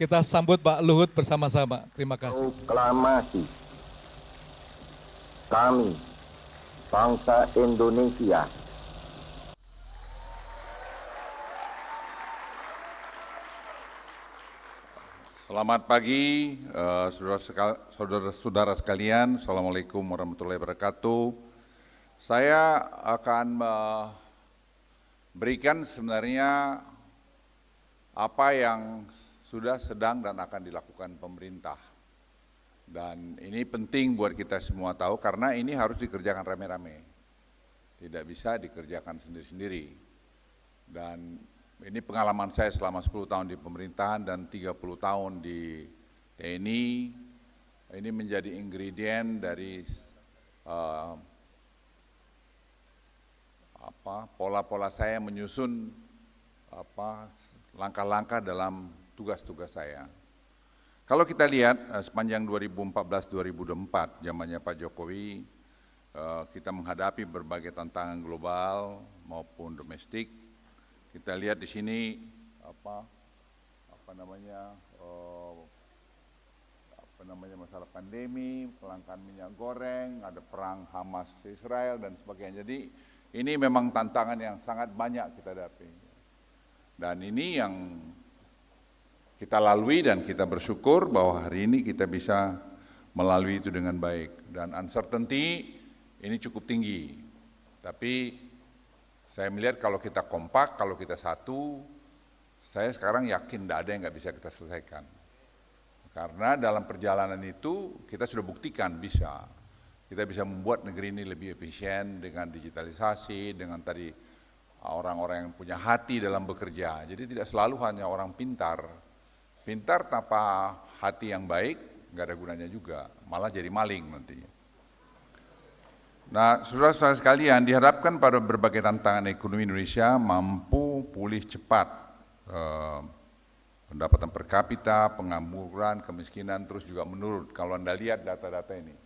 Kita sambut Pak Luhut bersama-sama. Terima kasih. Proklamasi kami, bangsa Indonesia. Selamat pagi, saudara-saudara sekalian. Assalamualaikum warahmatullahi wabarakatuh. Saya akan berikan sebenarnya apa yang sudah, sedang, dan akan dilakukan pemerintah. Dan ini penting buat kita semua tahu karena ini harus dikerjakan rame-rame. Tidak bisa dikerjakan sendiri-sendiri. Dan ini pengalaman saya selama 10 tahun di pemerintahan dan 30 tahun di TNI. Ini menjadi ingredient dari pola-pola saya menyusun langkah-langkah dalam tugas-tugas saya. Kalau kita lihat sepanjang 2014-2024, zamannya Pak Jokowi, kita menghadapi berbagai tantangan global maupun domestik. Kita lihat di sini masalah pandemi, kelangkaan minyak goreng, ada perang Hamas Israel dan sebagainya. Jadi ini memang tantangan yang sangat banyak kita hadapi. Dan ini yang kita lalui dan kita bersyukur bahwa hari ini kita bisa melalui itu dengan baik. Dan uncertainty ini cukup tinggi. Tapi saya melihat kalau kita kompak, kalau kita satu, saya sekarang yakin tidak ada yang nggak bisa kita selesaikan. Karena dalam perjalanan itu kita sudah buktikan bisa. Kita bisa membuat negeri ini lebih efisien dengan digitalisasi, dengan tadi orang-orang yang punya hati dalam bekerja. Jadi tidak selalu hanya orang pintar. Pintar tanpa hati yang baik, nggak ada gunanya juga, malah jadi maling nantinya. Nah, saudara-saudara sekalian, diharapkan pada berbagai tantangan ekonomi Indonesia mampu pulih cepat. Pendapatan per kapita, pengangguran, kemiskinan terus juga menurun. Kalau Anda lihat data-data ini,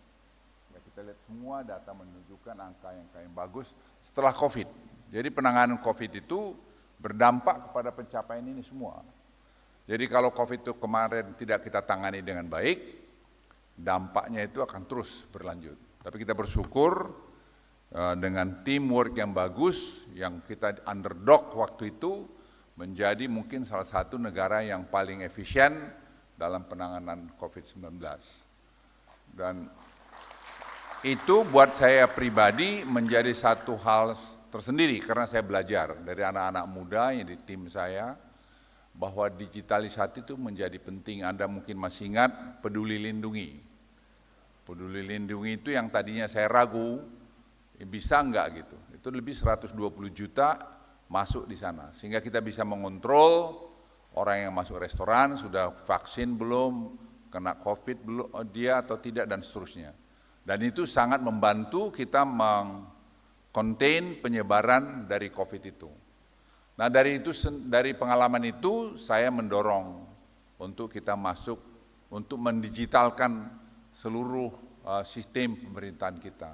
ya kita lihat semua data menunjukkan angka yang bagus setelah COVID. Jadi penanganan COVID itu berdampak kepada pencapaian ini semua. Jadi kalau COVID itu kemarin tidak kita tangani dengan baik, dampaknya itu akan terus berlanjut. Tapi kita bersyukur dengan teamwork yang bagus, yang kita underdog waktu itu, menjadi mungkin salah satu negara yang paling efisien dalam penanganan COVID-19. Dan itu buat saya pribadi menjadi satu hal tersendiri, karena saya belajar dari anak-anak muda yang di tim saya, bahwa digitalisasi itu menjadi penting. Anda mungkin masih ingat Peduli Lindungi. Peduli Lindungi itu yang tadinya saya ragu, bisa enggak gitu. Itu lebih 120 juta masuk di sana. Sehingga kita bisa mengontrol orang yang masuk restoran, sudah vaksin belum, kena COVID belum, dia atau tidak, dan seterusnya. Dan itu sangat membantu kita meng-contain penyebaran dari COVID itu. Nah dari pengalaman itu saya mendorong untuk kita masuk, untuk mendigitalkan seluruh sistem pemerintahan kita.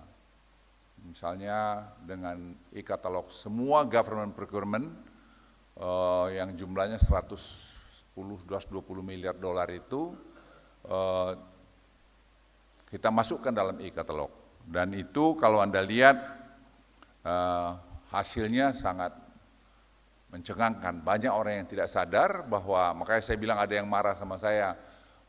Misalnya dengan e-katalog semua government procurement yang jumlahnya 110-120 miliar dolar itu kita masukkan dalam e-katalog. Dan itu kalau Anda lihat hasilnya sangat mencengangkan. Banyak orang yang tidak sadar bahwa, makanya saya bilang ada yang marah sama saya,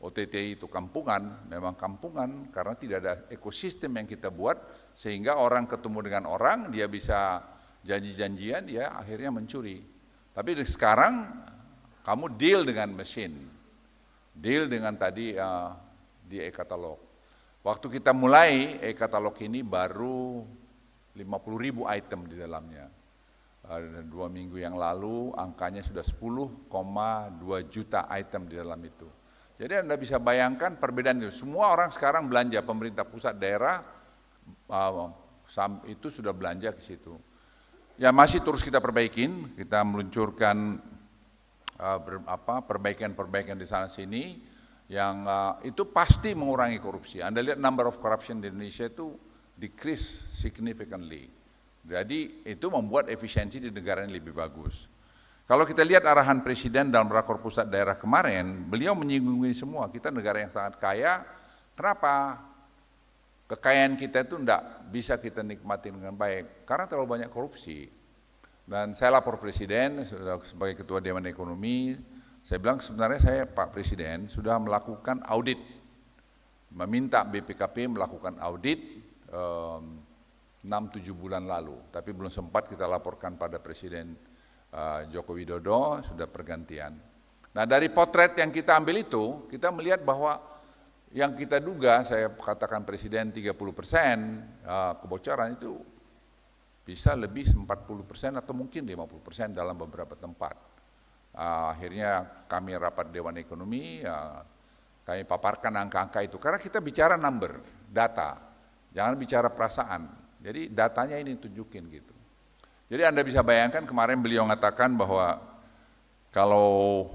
OTT itu kampungan, memang kampungan karena tidak ada ekosistem yang kita buat sehingga orang ketemu dengan orang, dia bisa janji-janjian, dia akhirnya mencuri. Tapi sekarang kamu deal dengan mesin, deal dengan tadi di e-katalog. Waktu kita mulai e-katalog ini baru 50.000 item di dalamnya. 2 minggu yang lalu angkanya sudah 10,2 juta item di dalam itu. Jadi Anda bisa bayangkan perbedaan itu. Semua orang sekarang belanja, pemerintah pusat, daerah itu sudah belanja ke situ. Ya masih terus kita perbaikin, kita meluncurkan perbaikan-perbaikan di sana sini yang itu pasti mengurangi korupsi. Anda lihat number of corruption di Indonesia itu decrease significantly. Jadi itu membuat efisiensi di negara ini lebih bagus. Kalau kita lihat arahan Presiden dalam rakor pusat daerah kemarin, beliau menyinggung ini semua. Kita negara yang sangat kaya, kenapa? Kekayaan kita itu tidak bisa kita nikmati dengan baik, karena terlalu banyak korupsi. Dan saya lapor Presiden sebagai Ketua Dewan Ekonomi, saya bilang sebenarnya saya Pak Presiden sudah melakukan audit, meminta BPKP melakukan audit 6-7 bulan lalu, tapi belum sempat kita laporkan pada Presiden Joko Widodo, sudah pergantian. Nah dari potret yang kita ambil itu, kita melihat bahwa yang kita duga, saya katakan Presiden 30% kebocoran itu bisa lebih 40% atau mungkin 50% dalam beberapa tempat. Akhirnya kami rapat Dewan Ekonomi, kami paparkan angka-angka itu, karena kita bicara number, data, jangan bicara perasaan. Jadi datanya ini tunjukin gitu. Jadi Anda bisa bayangkan kemarin beliau mengatakan bahwa kalau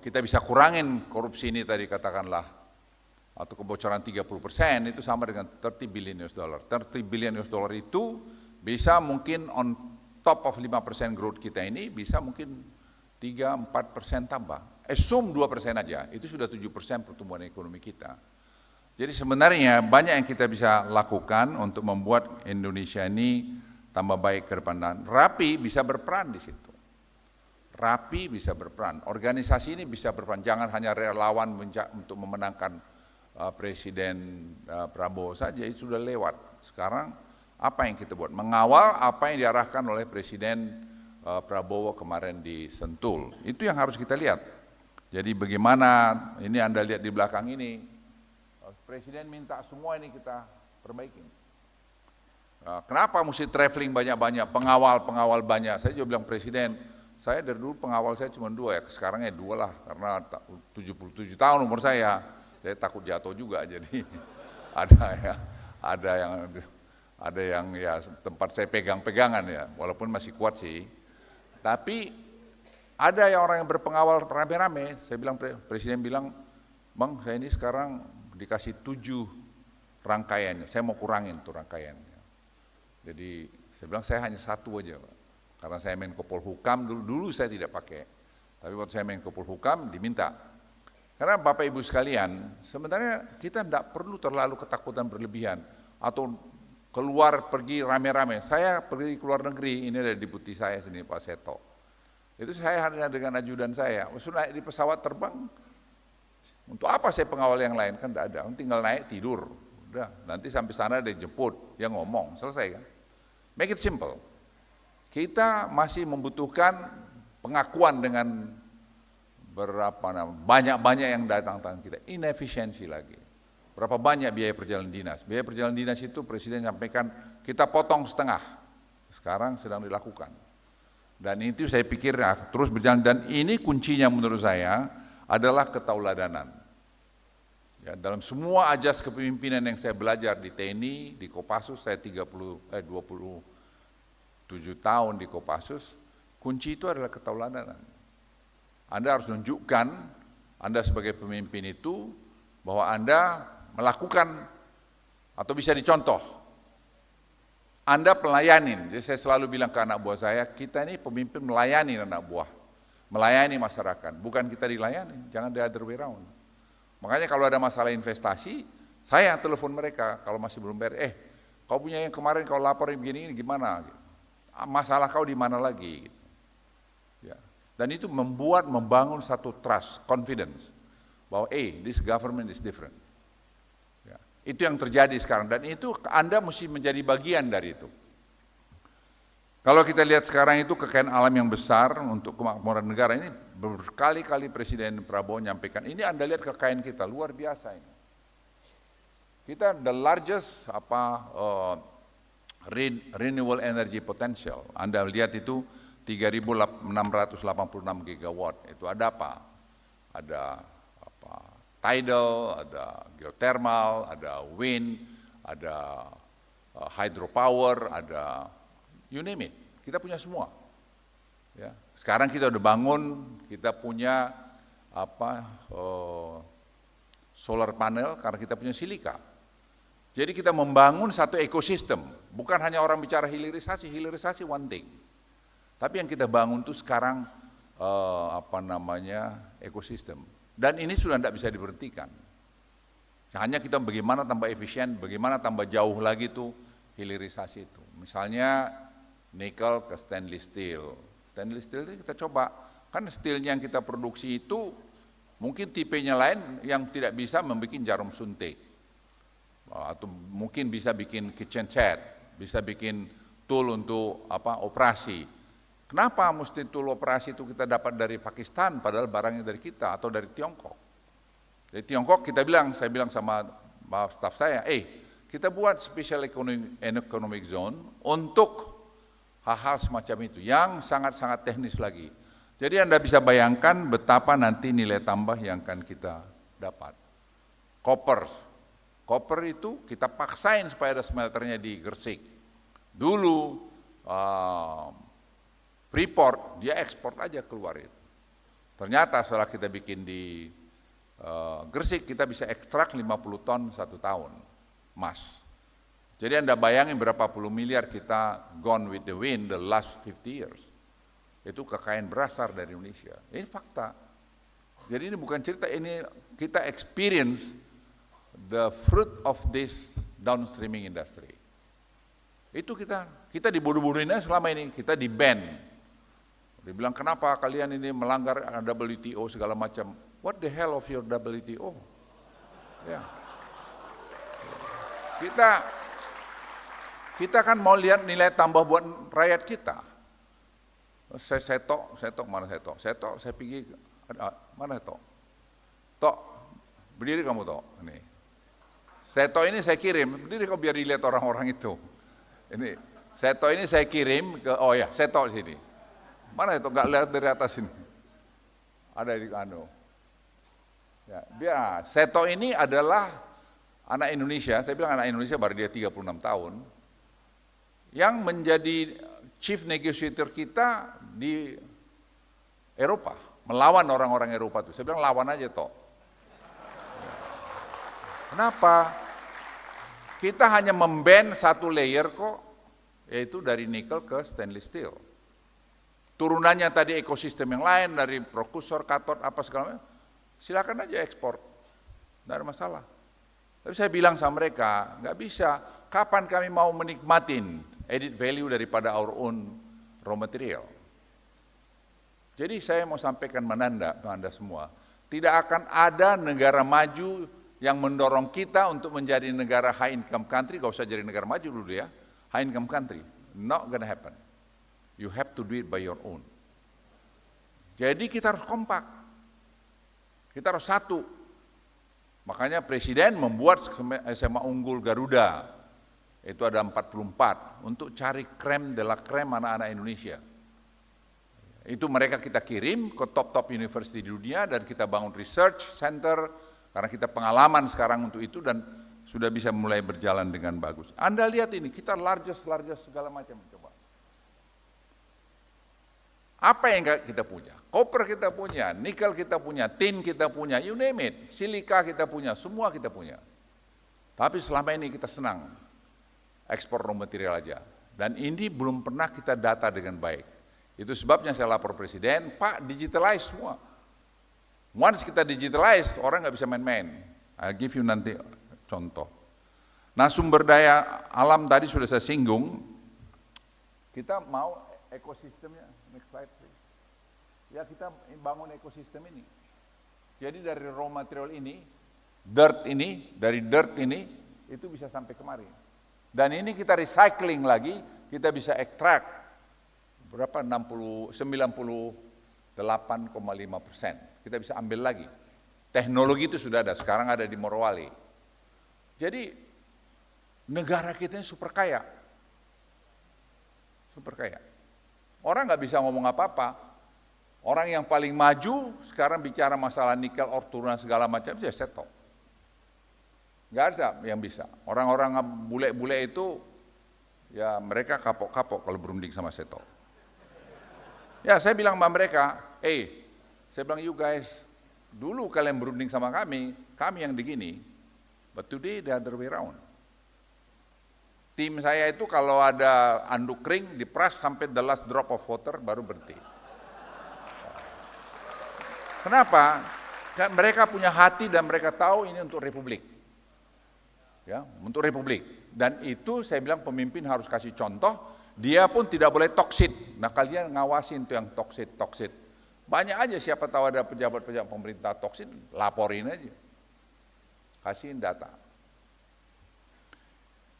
kita bisa kurangin korupsi ini tadi katakanlah, atau kebocoran 30% itu sama dengan 30 billion US dollar. 30 billion US dollar itu bisa mungkin on top of 5% growth kita ini bisa mungkin 3-4% tambah. Assume 2% aja, itu sudah 7% pertumbuhan ekonomi kita. Jadi sebenarnya banyak yang kita bisa lakukan untuk membuat Indonesia ini tambah baik ke depan, dan Rapi bisa berperan di situ. Rapi bisa berperan, organisasi ini bisa berperan, jangan hanya relawan untuk memenangkan Presiden Prabowo saja, itu sudah lewat. Sekarang apa yang kita buat? Mengawal apa yang diarahkan oleh Presiden Prabowo kemarin di Sentul. Itu yang harus kita lihat. Jadi bagaimana, ini Anda lihat di belakang ini, Presiden minta semua ini kita perbaiki. Kenapa mesti traveling banyak-banyak, pengawal banyak? Saya juga bilang Presiden, saya dari dulu pengawal saya cuma 2 ya, sekarang ya 2 lah, karena 77 tahun umur saya takut jatuh juga, jadi ada yang ya tempat saya pegang-pegangan ya, walaupun masih kuat sih. Tapi ada yang orang yang berpengawal rame-rame, saya bilang, Presiden bilang, Bang saya ini sekarang dikasih 7 rangkaiannya, saya mau kurangin tuh rangkaiannya. Jadi saya bilang saya hanya 1 aja Pak. Karena saya Menko Polhukam, dulu saya tidak pakai. Tapi waktu saya Menko Polhukam diminta. Karena Bapak Ibu sekalian, sebenarnya kita tidak perlu terlalu ketakutan berlebihan. Atau keluar pergi rame-rame. Saya pergi ke luar negeri, ini ada deputi saya sini Pak Seto. Itu saya hanya dengan ajudan saya, sudah naik di pesawat terbang. Untuk apa saya pengawal yang lain? Kan tidak ada, tinggal naik tidur. Udah, nanti sampai sana dia jemput, dia ngomong, selesai kan? Make it simple. Kita masih membutuhkan pengakuan dengan banyak-banyak yang datang kita, inefisiensi lagi. Berapa banyak biaya perjalanan dinas? Biaya perjalanan dinas itu Presiden sampaikan kita potong setengah. Sekarang sedang dilakukan. Dan itu saya pikir terus berjalan, dan ini kuncinya menurut saya adalah ketauladanan. Ya, dalam semua ajas kepemimpinan yang saya belajar di TNI, di Kopassus, saya 27 tahun di Kopassus, kunci itu adalah ketauladanan. Anda harus menunjukkan, Anda sebagai pemimpin itu, bahwa Anda melakukan atau bisa dicontoh. Anda pelayanin, jadi saya selalu bilang ke anak buah saya, kita ini pemimpin melayani anak buah. Melayani masyarakat, bukan kita dilayani, jangan the other way round. Makanya kalau ada masalah investasi, saya yang telepon mereka, kalau masih belum bayar, kau punya yang kemarin kau laporin begini, gimana? Masalah kau di mana lagi? Ya. Dan itu membangun satu trust, confidence, bahwa this government is different. Ya. Itu yang terjadi sekarang, dan itu Anda mesti menjadi bagian dari itu. Kalau kita lihat sekarang itu kekayaan alam yang besar untuk kemakmuran negara ini, berkali-kali Presiden Prabowo menyampaikan, ini Anda lihat kekayaan kita, luar biasa ini. Kita the largest renewable energy potential. Anda lihat itu 3.686 gigawatt. Itu ada apa? Ada tidal, ada geothermal, ada wind, ada hydropower, ada you name it, kita punya semua. Ya. Sekarang kita udah bangun, kita punya solar panel karena kita punya silika. Jadi kita membangun satu ekosistem, bukan hanya orang bicara hilirisasi one thing. Tapi yang kita bangun itu sekarang ekosistem. Dan ini sudah tidak bisa diberhentikan. Hanya kita bagaimana tambah efisien, bagaimana tambah jauh lagi tuh hilirisasi itu. Misalnya nikel ke stainless steel. Stainless steel itu kita coba, kan steelnya yang kita produksi itu mungkin tipenya lain yang tidak bisa membuat jarum suntik. Atau mungkin bisa bikin kitchen set, bisa bikin tool untuk operasi. Kenapa mesti tool operasi itu kita dapat dari Pakistan padahal barangnya dari kita atau dari Tiongkok? Dari Tiongkok saya bilang sama staf saya, kita buat special economic zone untuk hal-hal semacam itu yang sangat-sangat teknis lagi. Jadi Anda bisa bayangkan betapa nanti nilai tambah yang akan kita dapat. Koper itu kita paksain supaya ada smelternya di Gresik. Dulu Freeport dia ekspor aja keluar itu. Ternyata setelah kita bikin di Gresik kita bisa ekstrak 50 ton 1 tahun emas. Jadi Anda bayangin berapa puluh miliar kita gone with the wind the last 50 years. Itu kekayaan berasal dari Indonesia. Ini fakta. Jadi ini bukan cerita, ini kita experience the fruit of this downstreaming industry. Itu kita dibodoh-bodohin selama ini, kita di ban. Dibilang kenapa kalian ini melanggar WTO segala macam. What the hell of your WTO? Ya. Kita kan mau lihat nilai tambah buat rakyat kita. Setok, mana Setok? Setok, saya pergi, mana Setok? Tok, berdiri kamu Tok. Ini. Setok ini saya kirim, berdiri kau biar dilihat orang-orang itu. Ini, Setok ini saya kirim ke, Setok sini. Mana Setok, nggak lihat dari atas ini. Ada di Ya, biar Setok ini adalah anak Indonesia, saya bilang anak Indonesia baru dia 36 tahun, yang menjadi chief negotiator kita di Eropa, melawan orang-orang Eropa itu. Saya bilang lawan aja toh. Kenapa? Kita hanya memban satu layer kok, yaitu dari nikel ke stainless steel. Turunannya tadi ekosistem yang lain, dari prokusor, katot, apa segala macam, silakan aja ekspor, tidak ada masalah. Tapi saya bilang sama mereka, nggak bisa, kapan kami mau menikmatin added value daripada our own raw material. Jadi saya mau sampaikan ke Anda semua, tidak akan ada negara maju yang mendorong kita untuk menjadi negara high income country, gak usah jadi negara maju dulu ya, high income country, not gonna happen. You have to do it by your own. Jadi kita harus kompak, kita harus satu. Makanya Presiden membuat SMA Unggul Garuda, itu ada 44, untuk cari krem de la krem anak-anak Indonesia. Itu mereka kita kirim ke top-top university di dunia dan kita bangun research center, karena kita pengalaman sekarang untuk itu dan sudah bisa mulai berjalan dengan bagus. Anda lihat ini, kita largest segala macam. Coba. Apa yang kita punya? Koper kita punya, nikel kita punya, tin kita punya, you name it, silika kita punya, semua kita punya. Tapi selama ini kita senang ekspor raw material aja. Dan ini belum pernah kita data dengan baik. Itu sebabnya saya lapor Presiden, Pak digitalize semua. Once kita digitalize, orang nggak bisa main-main. I'll give you nanti contoh. Nah sumber daya alam tadi sudah saya singgung, kita mau ekosistemnya, next slide please. Ya kita bangun ekosistem ini. Jadi dari raw material ini, dari dirt ini, itu bisa sampai kemari. Dan ini kita recycling lagi, kita bisa ekstrak berapa 98,5%. Kita bisa ambil lagi. Teknologi itu sudah ada, sekarang ada di Morowali. Jadi negara kita ini super kaya. Super kaya. Orang nggak bisa ngomong apa-apa. Orang yang paling maju sekarang bicara masalah nikel, ore turunan segala macam, ya Setok. Nggak ada yang bisa. Orang-orang bule-bule itu, ya mereka kapok-kapok kalau berunding sama Setok. Ya saya bilang sama mereka, saya bilang you guys, dulu kalian berunding sama kami yang begini, but today the other way around. Tim saya itu kalau ada anduk kering diperas sampai the last drop of water baru berhenti. Kenapa? Kan mereka punya hati dan mereka tahu ini untuk Republik. Ya, untuk Republik. Dan itu saya bilang pemimpin harus kasih contoh, dia pun tidak boleh toksit. Nah kalian ngawasin tuh yang toksit. Banyak aja siapa tahu ada pejabat-pejabat pemerintah toksit, laporin aja. Kasihin data.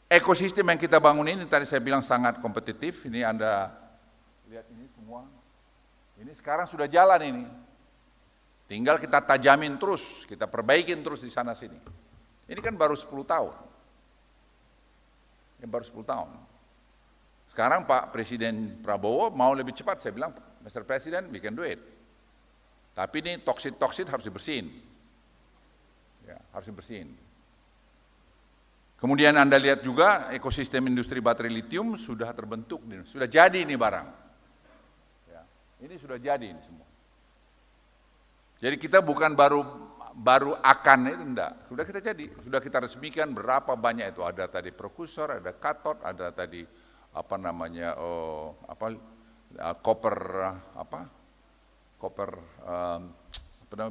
Ekosistem yang kita bangun ini tadi saya bilang sangat kompetitif. Ini Anda lihat ini semua. Ini sekarang sudah jalan ini. Tinggal kita tajamin terus, kita perbaikin terus di sana sini. Ini kan baru 10 tahun. Ini baru 10 tahun. Sekarang Pak Presiden Prabowo mau lebih cepat, saya bilang, Mr. President, we can do it. Tapi ini toksit harus dibersihin. Ya, harus dibersihin. Kemudian Anda lihat juga ekosistem industri baterai litium sudah terbentuk, sudah jadi ini barang. Ya, ini sudah jadi ini semua. Jadi kita bukan baru akan itu enggak, sudah kita jadi, sudah kita resmikan berapa banyak itu, ada tadi prekursor, ada katot, ada tadi apa namanya koper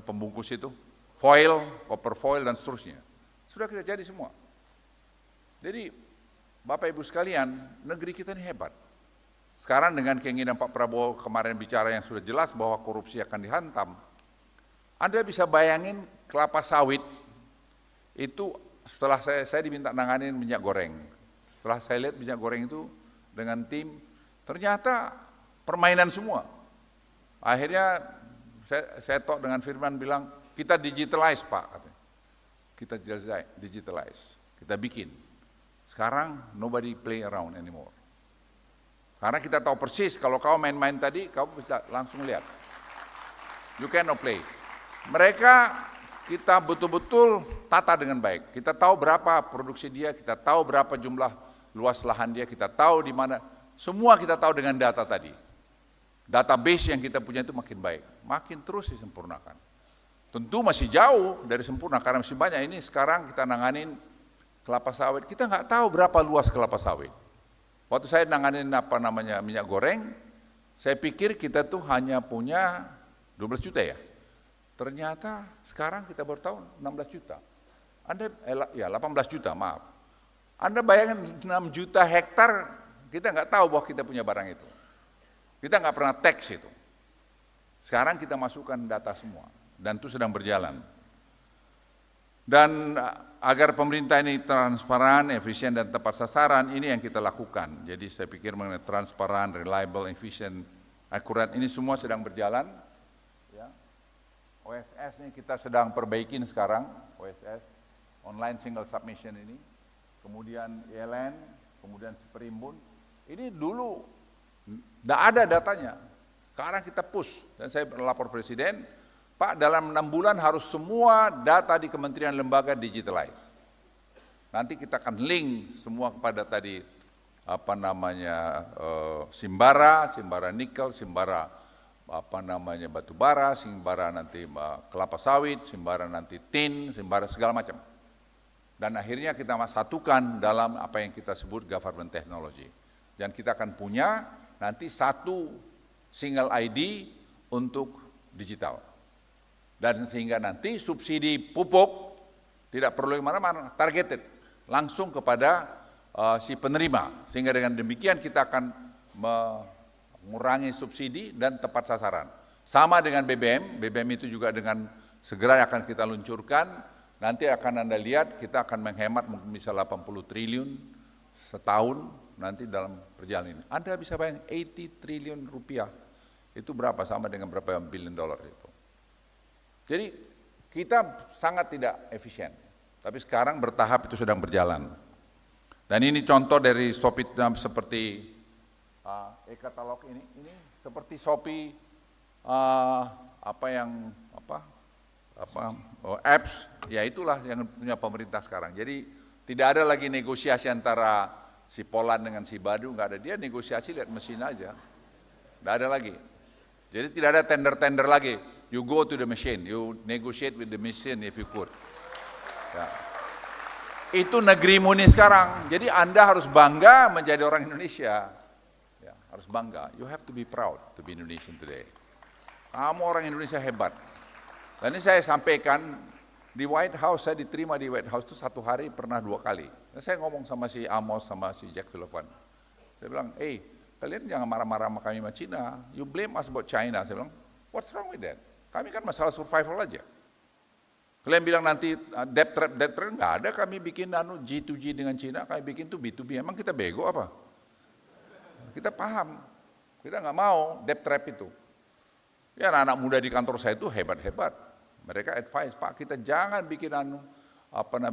pembungkus itu, foil, copper foil dan seterusnya. Sudah kita jadi semua. Jadi Bapak Ibu sekalian, negeri kita ini hebat. Sekarang dengan keinginan Pak Prabowo kemarin bicara yang sudah jelas bahwa korupsi akan dihantam, Anda bisa bayangin kelapa sawit itu setelah saya diminta nanganin minyak goreng. Setelah saya lihat minyak goreng itu dengan tim, ternyata permainan semua. Akhirnya saya talk dengan Firman bilang, kita digitalize Pak, katanya. Kita digitalize, kita bikin. Sekarang nobody play around anymore. Karena kita tahu persis kalau kau main-main tadi, kau bisa langsung lihat. You cannot play. Mereka kita betul-betul tata dengan baik. Kita tahu berapa produksi dia, kita tahu berapa jumlah luas lahan dia, kita tahu di mana. Semua kita tahu dengan data tadi. Database yang kita punya itu makin baik, makin terus disempurnakan. Tentu masih jauh dari sempurna karena masih banyak. Ini sekarang kita nanganin kelapa sawit, kita nggak tahu berapa luas kelapa sawit. Waktu saya nanganin minyak goreng, saya pikir kita tuh hanya punya 12 juta ya. Ternyata sekarang kita baru tahu 16 juta. Anda 18 juta, maaf. Anda bayangkan 6 juta hektar, kita nggak tahu bahwa kita punya barang itu. Kita nggak pernah tax itu. Sekarang kita masukkan data semua, dan itu sedang berjalan. Dan agar pemerintah ini transparan, efisien, dan tepat sasaran, ini yang kita lakukan. Jadi saya pikir mengenai transparan, reliable, efisien, akurat, ini semua sedang berjalan. Ya. OSS ini kita sedang perbaikin sekarang, OSS, online single submission ini. Kemudian ELN, kemudian Perimbun. Ini dulu tidak ada datanya. Sekarang kita push, dan saya lapor Presiden, Pak, dalam 6 bulan harus semua data di kementerian lembaga digitalize. Nanti kita akan link semua kepada tadi Simbara nikel, Simbara batu bara, Simbara nanti kelapa sawit, Simbara nanti tin, Simbara segala macam. Dan akhirnya kita satukan dalam apa yang kita sebut government technology. Dan kita akan punya nanti satu single ID untuk digital. Dan sehingga nanti subsidi pupuk tidak perlu kemana-mana, targeted, langsung kepada si penerima. Sehingga dengan demikian kita akan mengurangi subsidi dan tepat sasaran. Sama dengan BBM, BBM itu juga dengan segera akan kita luncurkan. Nanti akan Anda lihat kita akan menghemat mungkin bisa 80 triliun setahun nanti dalam perjalanan ini. Anda bisa bayang 80 triliun rupiah, itu berapa? Sama dengan berapa billion dollar itu. Jadi kita sangat tidak efisien, tapi sekarang bertahap itu sedang berjalan. Dan ini contoh dari Shopee seperti e-katalog ini seperti Shopee apps, ya itulah yang punya pemerintah sekarang. Jadi tidak ada lagi negosiasi antara si Poland dengan si Badu, nggak ada, dia negosiasi lihat mesin aja, nggak ada lagi. Jadi tidak ada tender-tender lagi. You go to the machine, you negotiate with the machine if you could. Ya. Itu negerimu nih sekarang. Jadi Anda harus bangga menjadi orang Indonesia. Ya, harus bangga. You have to be proud to be Indonesian today. Kamu orang Indonesia hebat. Dan ini saya sampaikan di White House, saya diterima di White House itu 1 hari pernah 2 kali. Dan saya ngomong sama si Amos sama si Jack Sullivan. Saya bilang, kalian jangan marah-marah sama kami sama Cina. You blame us about China. Saya bilang, what's wrong with that? Kami kan masalah survival aja. Kalian bilang nanti debt trap, nggak ada, kami bikin G2G dengan Cina, kami bikin tuh B2B, emang kita bego apa? Kita paham, kita nggak mau debt trap itu. Ya anak-anak muda di kantor saya itu hebat-hebat, mereka advice, Pak kita jangan bikin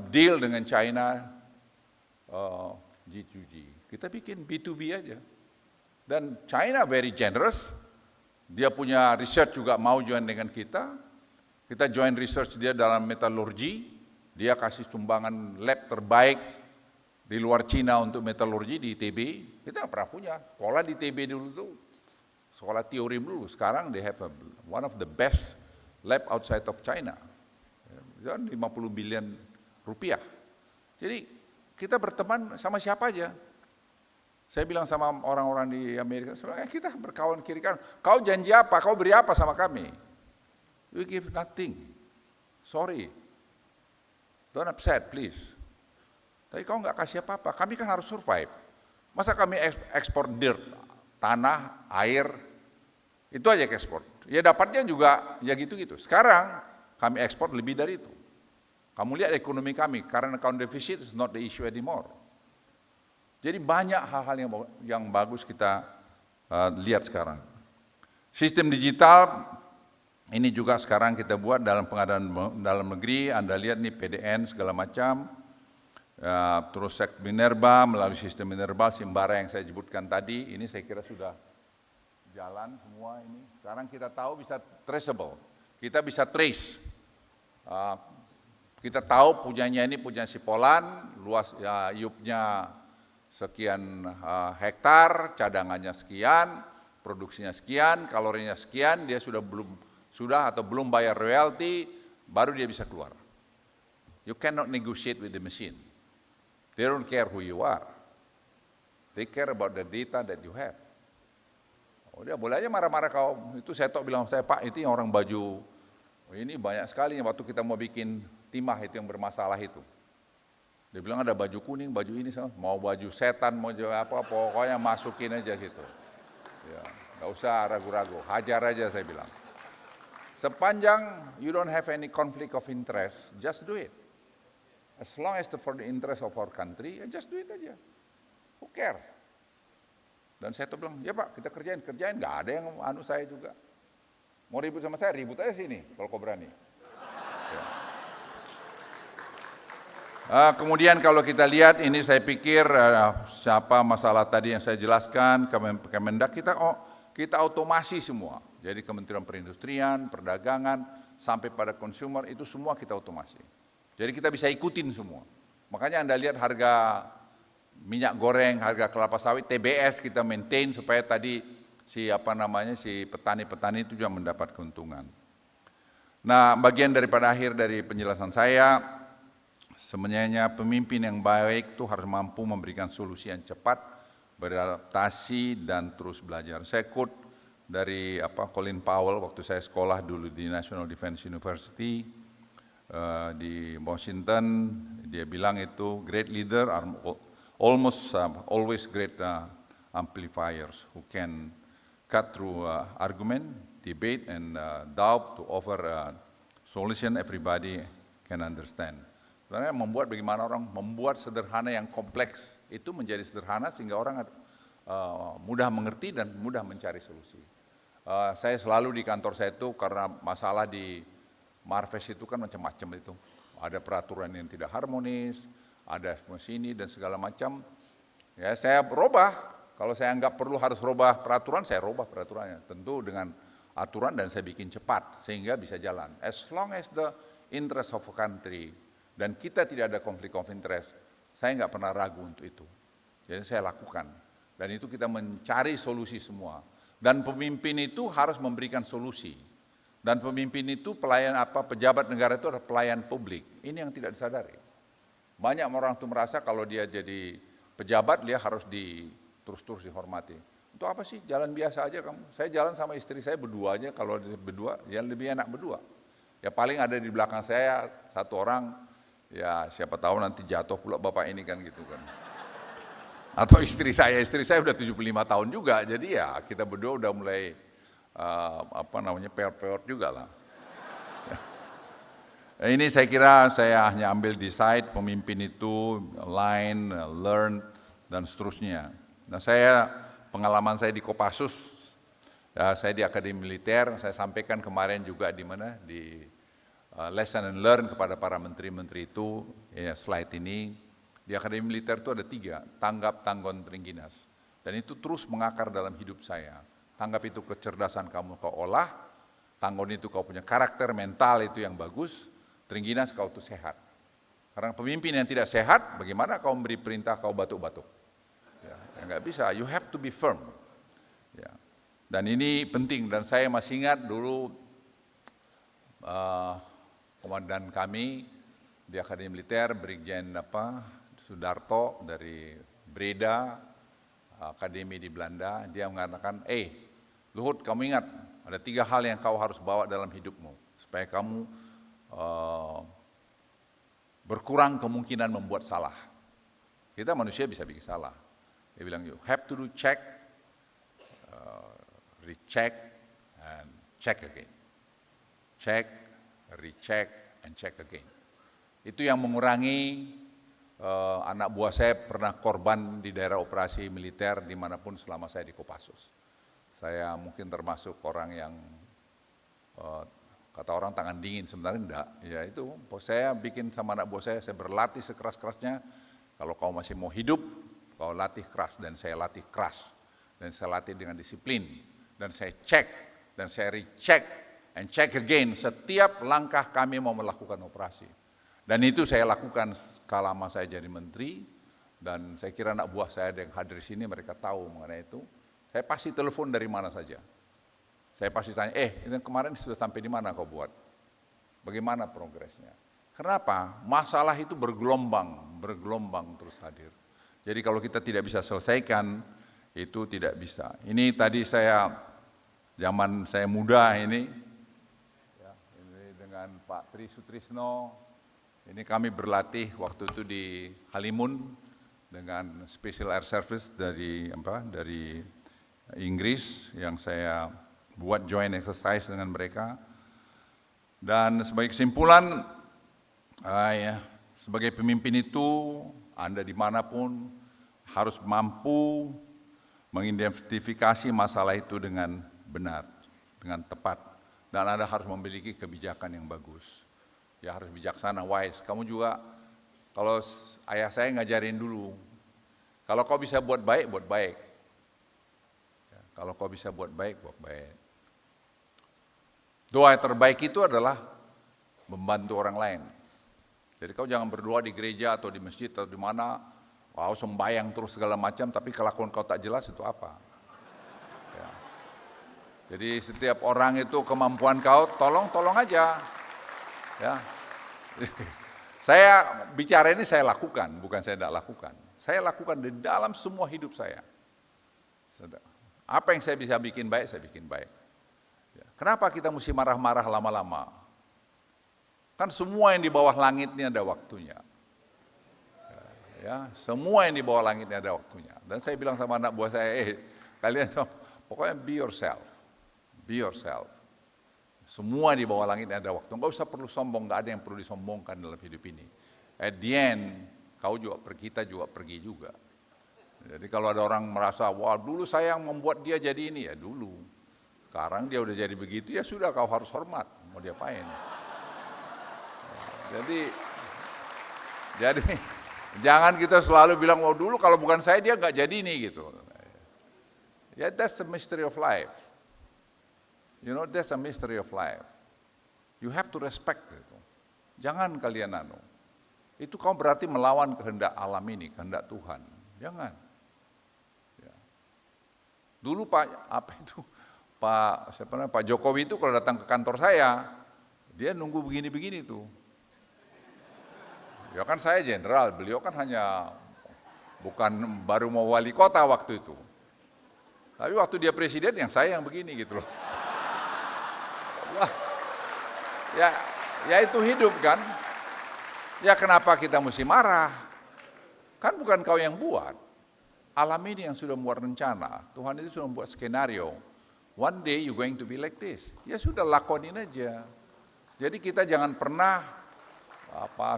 deal dengan China G2G, kita bikin B2B aja. Dan China very generous, dia punya research juga mau join dengan kita. Kita join research dia dalam metalurgi, dia kasih sumbangan lab terbaik di luar Cina untuk metalurgi di ITB. Kita nggak pernah punya, sekolah di ITB dulu tuh, sekolah teori dulu. Sekarang they have one of the best lab outside of China. 50 billion rupiah. Jadi kita berteman sama siapa aja. Saya bilang sama orang-orang di Amerika, kita berkawan kiri kanan. Kau janji apa? Kau beri apa sama kami? We give nothing. Sorry. Don't upset, please. Tapi kau nggak kasih apa-apa. Kami kan harus survive. Masa kami ekspor dirt, tanah, air, itu aja ekspor. Ya dapatnya juga ya gitu-gitu. Sekarang kami ekspor lebih dari itu. Kamu lihat ekonomi kami, current account deficit is not the issue anymore. Jadi banyak hal-hal yang bagus kita lihat sekarang. Sistem digital ini juga sekarang kita buat dalam pengadaan dalam negeri, Anda lihat nih PDN segala macam, terus sektor minerba melalui sistem minerba, Simbara yang saya sebutkan tadi, ini saya kira sudah jalan semua ini. Sekarang kita tahu bisa traceable, kita bisa trace. Kita tahu punyanya ini punya si Polan, luas yupnya sekian hektar, cadangannya sekian, produksinya sekian, kalorinya sekian, dia sudah atau belum bayar royalti, baru dia bisa keluar. You cannot negotiate with the machine. They don't care who you are. They care about the data that you have. Oh dia boleh aja marah-marah kau. Itu saya bilang saya, Pak itu yang orang baju, ini banyak sekali waktu kita mau bikin timah itu yang bermasalah itu. Dia bilang ada baju kuning, baju ini, mau baju setan, mau apa, pokoknya masukin aja situ. Ya, nggak usah ragu-ragu, hajar aja saya bilang. Sepanjang you don't have any conflict of interest, just do it. As long as for the interest of our country, just do it aja. Who care? Dan saya tuh bilang, ya Pak kita kerjain, nggak ada yang saya juga. Mau ribut sama saya, ribut aja sini kalau kau berani. Ya. Kemudian kalau kita lihat ini saya pikir siapa masalah tadi yang saya jelaskan, Kemendak kita otomasi semua. Jadi Kementerian Perindustrian, Perdagangan, sampai pada consumer itu semua kita otomasi. Jadi kita bisa ikutin semua. Makanya Anda lihat harga minyak goreng, harga kelapa sawit, TBS kita maintain supaya tadi si petani-petani itu juga mendapat keuntungan. Nah, bagian daripada akhir dari penjelasan saya, sebenarnya pemimpin yang baik itu harus mampu memberikan solusi yang cepat, beradaptasi dan terus belajar. Saya quote dari Colin Powell waktu saya sekolah dulu di National Defense University di Washington, dia bilang itu great leader are always great amplifiers who can cut through argument, debate and doubt to offer a solution everybody can understand. Sebenarnya bagaimana orang membuat sederhana yang kompleks itu menjadi sederhana sehingga orang mudah mengerti dan mudah mencari solusi. Saya selalu di kantor saya itu karena masalah di Marves itu kan macam-macam itu. Ada peraturan yang tidak harmonis, ada sini dan segala macam. Ya saya robah, kalau saya nggak perlu harus robah peraturan, saya robah peraturannya. Tentu dengan aturan dan saya bikin cepat sehingga bisa jalan. As long as the interest of a country dan kita tidak ada konflik of interest, saya nggak pernah ragu untuk itu. Jadi saya lakukan. Dan itu kita mencari solusi semua. Dan pemimpin itu harus memberikan solusi. Dan pemimpin itu pejabat negara itu adalah pelayan publik. Ini yang tidak disadari. Banyak orang tuh merasa kalau dia jadi pejabat dia harus terus-terus dihormati. Untuk apa sih? Jalan biasa aja kamu. Saya jalan sama istri saya berdua aja, kalau berdua ya lebih enak berdua. Ya paling ada di belakang saya satu orang, ya siapa tahu nanti jatuh pula bapak ini kan gitu kan. Atau istri saya udah 75 tahun juga, jadi ya kita berdua udah mulai peot-peot juga lah. Ini saya kira saya hanya ambil decide pemimpin itu, learn, dan seterusnya. Nah pengalaman saya di Kopassus, ya, saya di Akademi Militer, saya sampaikan kemarin juga di lesson and learn kepada para menteri-menteri itu, ya, slide ini, di Akademi Militer itu ada 3, tanggap, tanggon, Trengginas. Dan itu terus mengakar dalam hidup saya. Tanggap itu kecerdasan kamu kau olah, tanggon itu kau punya karakter mental itu yang bagus, Trengginas kau itu sehat. Karena pemimpin yang tidak sehat, bagaimana kau memberi perintah kau batuk-batuk? Ya nggak bisa, you have to be firm. Ya. Dan ini penting, dan saya masih ingat dulu komandan kami di Akademi Militer, Brigjen Sudarto dari Breda, Akademi di Belanda, dia mengatakan, Luhut kamu ingat, ada 3 hal yang kau harus bawa dalam hidupmu, supaya kamu berkurang kemungkinan membuat salah. Kita manusia bisa bikin salah. Dia bilang, you have to do check, recheck, and check again. Check, recheck, and check again. Itu yang mengurangi anak buah saya pernah korban di daerah operasi militer dimanapun selama saya di Kopassus. Saya mungkin termasuk orang yang kata orang tangan dingin, sebenarnya enggak. Ya itu, saya bikin sama anak buah saya berlatih sekeras-kerasnya. Kalau kau masih mau hidup, kau latih keras, dan saya latih keras. Dan saya latih dengan disiplin. Dan saya cek, dan saya recheck, and check again setiap langkah kami mau melakukan operasi. Dan itu saya lakukan selama saya jadi menteri, dan saya kira anak buah saya yang hadir di sini mereka tahu mengenai itu. Saya pasti telepon dari mana saja. Saya pasti tanya, ini kemarin sudah sampai di mana kau buat? Bagaimana progresnya? Kenapa? Masalah itu bergelombang terus hadir. Jadi kalau kita tidak bisa selesaikan, itu tidak bisa. Ini tadi zaman saya muda ini dengan Pak Tri Sutrisno, ini kami berlatih waktu itu di Halimun dengan Special Air Service dari Inggris yang saya buat joint exercise dengan mereka. Dan sebagai kesimpulan, sebagai pemimpin itu, Anda dimanapun harus mampu mengidentifikasi masalah itu dengan benar, dengan tepat. Dan Anda harus memiliki kebijakan yang bagus. Ya harus bijaksana, wise. Kamu juga, kalau ayah saya ngajarin dulu, kalau kau bisa buat baik, buat baik. Ya, kalau kau bisa buat baik, buat baik. Doa yang terbaik itu adalah membantu orang lain. Jadi kau jangan berdoa di gereja atau di masjid atau di mana, kau sembahyang terus segala macam, tapi kelakuan kau tak jelas itu apa? Ya. Jadi setiap orang itu kemampuan kau, tolong aja. Ya. Saya bicara ini saya lakukan, bukan saya tidak lakukan. Saya lakukan di dalam semua hidup saya. Apa yang saya bisa bikin baik, saya bikin baik. Kenapa kita mesti marah-marah lama-lama? Kan semua yang di bawah langit ini ada waktunya. Ya, semua yang di bawah langit ini ada waktunya. Dan saya bilang sama anak buah saya, kalian pokoknya be yourself. Be yourself. Semua di bawah langit ini ada waktu. Enggak usah perlu sombong, enggak ada yang perlu disombongkan dalam hidup ini. At the end, kita juga pergi juga. Jadi kalau ada orang merasa, wah dulu saya yang membuat dia jadi ini, ya dulu. Sekarang dia udah jadi begitu, ya sudah kau harus hormat, mau diapain. Jadi jangan kita selalu bilang, oh dulu kalau bukan saya dia nggak jadi ini gitu. Ya that's the mystery of life. You know, that's a mystery of life. You have to respect itu. Jangan kalian itu kau berarti melawan kehendak alam ini, kehendak Tuhan. Jangan. Ya. Dulu Pak Jokowi itu kalau datang ke kantor saya, dia nunggu begini-begini tuh. Ya kan saya jenderal, beliau kan hanya bukan baru mau wali kota waktu itu. Tapi waktu dia presiden yang begini gitu loh. Wah, ya itu hidup kan. Ya kenapa kita mesti marah? Kan bukan kau yang buat. Alam ini yang sudah membuat rencana. Tuhan itu sudah membuat skenario. One day you going to be like this. Ya sudah lakonin aja. Jadi kita jangan pernah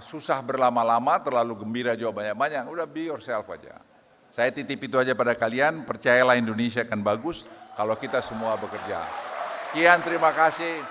susah berlama-lama, terlalu gembira jawab banyak-banyak. Udah be yourself aja. Saya titip itu aja pada kalian. Percayalah Indonesia akan bagus kalau kita semua bekerja. Sekian, terima kasih.